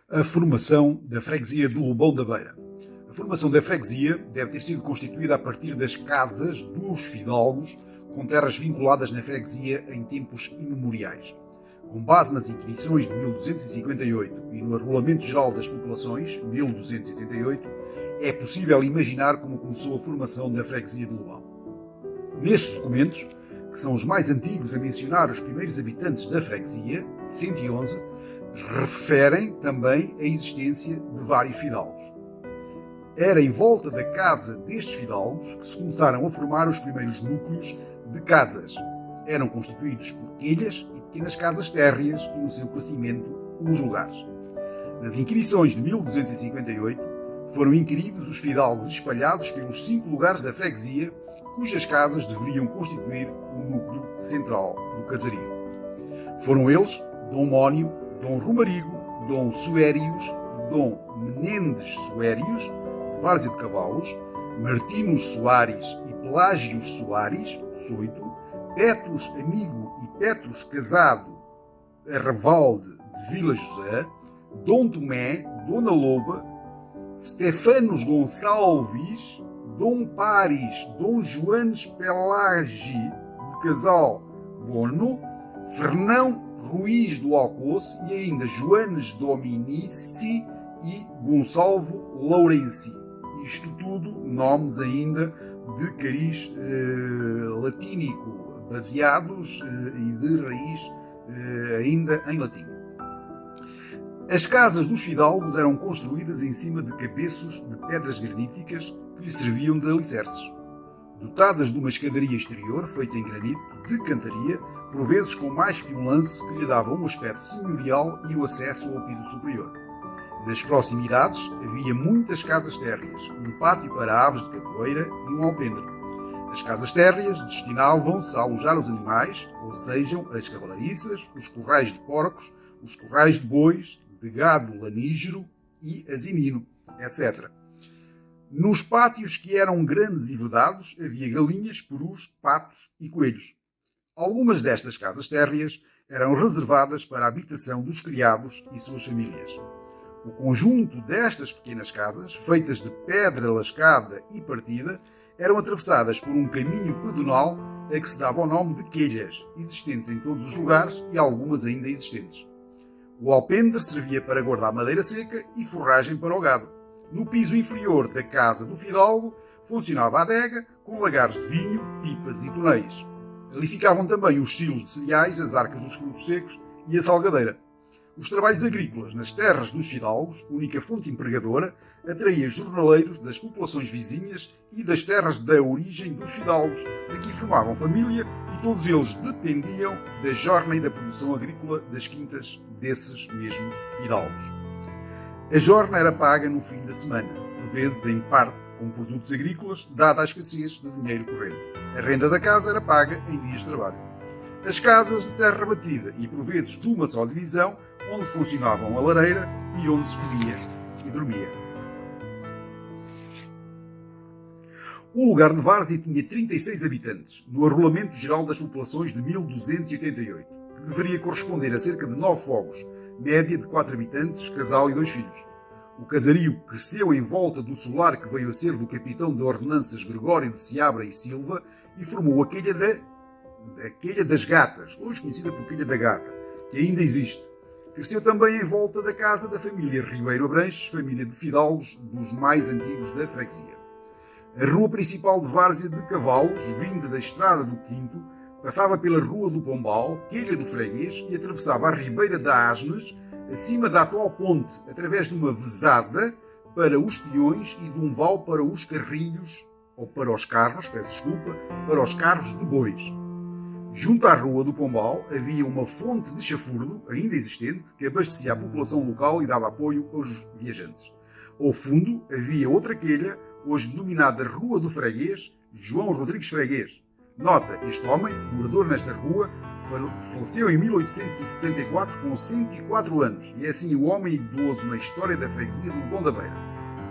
A formação da freguesia de Lobão da Beira. A formação da freguesia deve ter sido constituída a partir das casas dos fidalgos com terras vinculadas na freguesia em tempos imemoriais. Com base nas inquirições de 1258 e no Arrolamento Geral das Populações, 1288, é possível imaginar como começou a formação da freguesia de Lobão. Nestes documentos, que são os mais antigos a mencionar os primeiros habitantes da freguesia, 111, referem também a existência de vários fidalgos. Era em volta da casa destes fidalgos que se começaram a formar os primeiros núcleos de casas. Eram constituídos por quilhas e pequenas casas térreas e, no seu crescimento, os lugares. Nas inquirições de 1258, foram inquiridos os fidalgos espalhados pelos 5 lugares da freguesia, cujas casas deveriam constituir o núcleo central do casario. Foram eles Dom Mónio, Dom Romarigo, Dom Suérios, Dom Menendes Suérios, de Várzea de Cavalos, Martinos Soares e Pelágios Soares, Soito, Petrus Amigo e Petrus Casado Arravalde de Vila José, Dom Tomé, Dona Loba, Stefanos Gonçalves, Dom Paris, Dom Joanes Pelagi de Casal Bono, Fernão Ruiz do Alcoce e ainda Joanes Dominici e Gonçalvo Lourenci. Isto tudo nomes ainda de cariz latínico, baseados e de raiz ainda em latim. As casas dos fidalgos eram construídas em cima de cabeços de pedras graníticas que lhe serviam de alicerces, dotadas de uma escadaria exterior feita em granito de cantaria, por vezes com mais que um lance que lhe dava um aspecto senhorial e o acesso ao piso superior. Nas proximidades havia muitas casas térreas, um pátio para aves de capoeira e um alpendre. As casas térreas destinavam-se a alojar os animais, ou sejam, as cavalariças, os currais de porcos, os currais de bois, de gado lanígero e asinino, etc. Nos pátios que eram grandes e vedados havia galinhas, perus, patos e coelhos. Algumas destas casas térreas eram reservadas para a habitação dos criados e suas famílias. O conjunto destas pequenas casas, feitas de pedra lascada e partida, eram atravessadas por um caminho pedonal a que se dava o nome de quelhas, existentes em todos os lugares e algumas ainda existentes. O alpendre servia para guardar madeira seca e forragem para o gado. No piso inferior da casa do fidalgo funcionava a adega, com lagares de vinho, pipas e tonéis. Ali ficavam também os silos de cereais, as arcas dos frutos secos e a salgadeira. Os trabalhos agrícolas nas terras dos fidalgos, única fonte empregadora, atraía jornaleiros das populações vizinhas e das terras da origem dos fidalgos, daqui formavam família e todos eles dependiam da jorna e da produção agrícola das quintas desses mesmos fidalgos. A jorna era paga no fim da semana, por vezes em parte com produtos agrícolas, dada a escassez de dinheiro corrente. A renda da casa era paga em dias de trabalho. As casas de terra batida e por vezes de uma só divisão, onde funcionavam a lareira e onde se comia e dormia. O lugar de Várzea tinha 36 habitantes, no Arrolamento Geral das Populações de 1288, que deveria corresponder a cerca de 9 fogos, média de 4 habitantes, casal e 2 filhos. O casario cresceu em volta do solar que veio a ser do capitão de ordenanças Gregório de Seabra e Silva e formou a Quilha das Gatas, hoje conhecida por Quilha da Gata, que ainda existe. Cresceu também em volta da casa da família Ribeiro Abranches, família de fidalgos dos mais antigos da freguesia. A rua principal de Várzea de Cavalos, vinda da Estrada do Quinto, passava pela Rua do Pombal, Quilha do Freguês, e atravessava a Ribeira da Asnes, acima da atual ponte, através de uma vezada para os peões e de um val para os carrilhos, ou para os carros, para os carros de bois. Junto à Rua do Pombal havia uma fonte de chafurdo, ainda existente, que abastecia a população local e dava apoio aos viajantes. Ao fundo havia outra quilha, hoje denominada Rua do Freguês, João Rodrigues Freguês. Nota, este homem, morador nesta rua, faleceu em 1864 com 104 anos e é assim o homem idoso na história da freguesia de Lobão da Beira.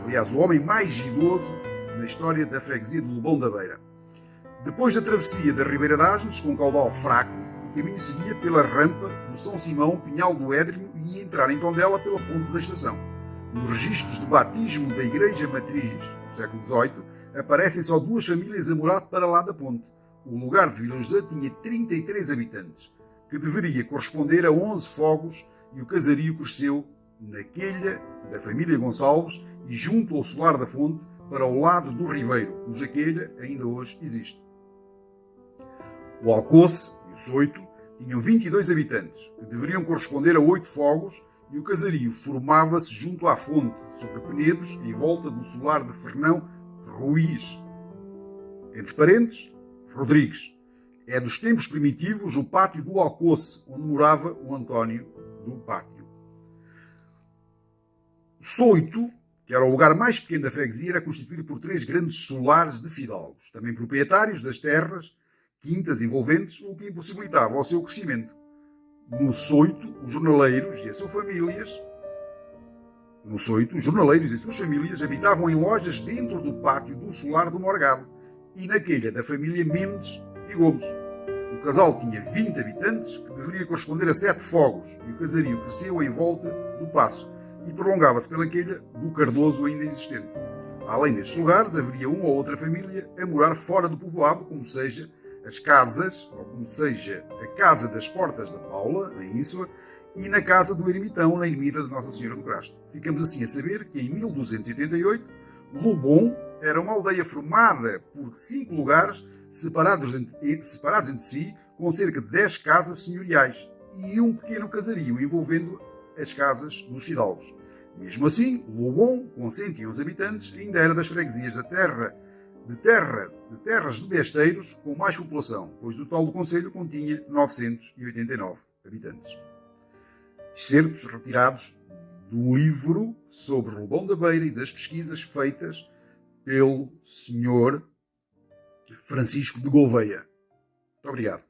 Aliás, o homem mais idoso na história da freguesia de Lobão da Beira. Depois da travessia da Ribeira de Asnes, com caudal fraco, o caminho seguia pela rampa do São Simão, Pinhal do Édrimo e ia entrar em Tondela pela ponte da estação. Nos registros de batismo da Igreja Matriz do século XVIII, aparecem só 2 famílias a morar para lá da ponte. O lugar de Vila José tinha 33 habitantes, que deveria corresponder a 11 fogos, e o casario cresceu na quilha da família Gonçalves e junto ao solar da fonte, para o lado do Ribeiro, cuja quilha ainda hoje existe. O Alcoce e o Soito tinham 22 habitantes, que deveriam corresponder a 8 fogos, e o casario formava-se junto à fonte, sobre Penedos, em volta do solar de Fernão Ruiz. Entre parentes, Rodrigues. É dos tempos primitivos o pátio do Alcoce, onde morava o António do Pátio. Soito, que era o lugar mais pequeno da freguesia, era constituído por 3 grandes solares de fidalgos, também proprietários das terras, quintas envolventes, o que impossibilitava o seu crescimento. No Soito, os jornaleiros e as suas famílias habitavam em lojas dentro do pátio do solar do Morgado e na quilha da família Mendes e Gomes. O casal tinha 20 habitantes, que deveria corresponder a 7 fogos, e o casario cresceu em volta do Paço e prolongava-se pela quilha do Cardoso ainda existente. Além destes lugares, haveria uma ou outra família a morar fora do povoado, como seja a Casa das Portas da Paula, na Ínsula, e na Casa do Ermitão, na ermida de Nossa Senhora do Crasto. Ficamos assim a saber que em 1288, Lobom era uma aldeia formada por 5 lugares separados entre si, com cerca de 10 casas senhoriais e um pequeno casario envolvendo as casas dos fidalgos. Mesmo assim, Lobom, com 111 habitantes, ainda era das freguesias de terras de besteiros com mais população, pois o total do concelho continha 989 habitantes. Excertos retirados do livro sobre Lobão da Beira e das pesquisas feitas pelo Sr. Francisco de Gouveia. Muito obrigado.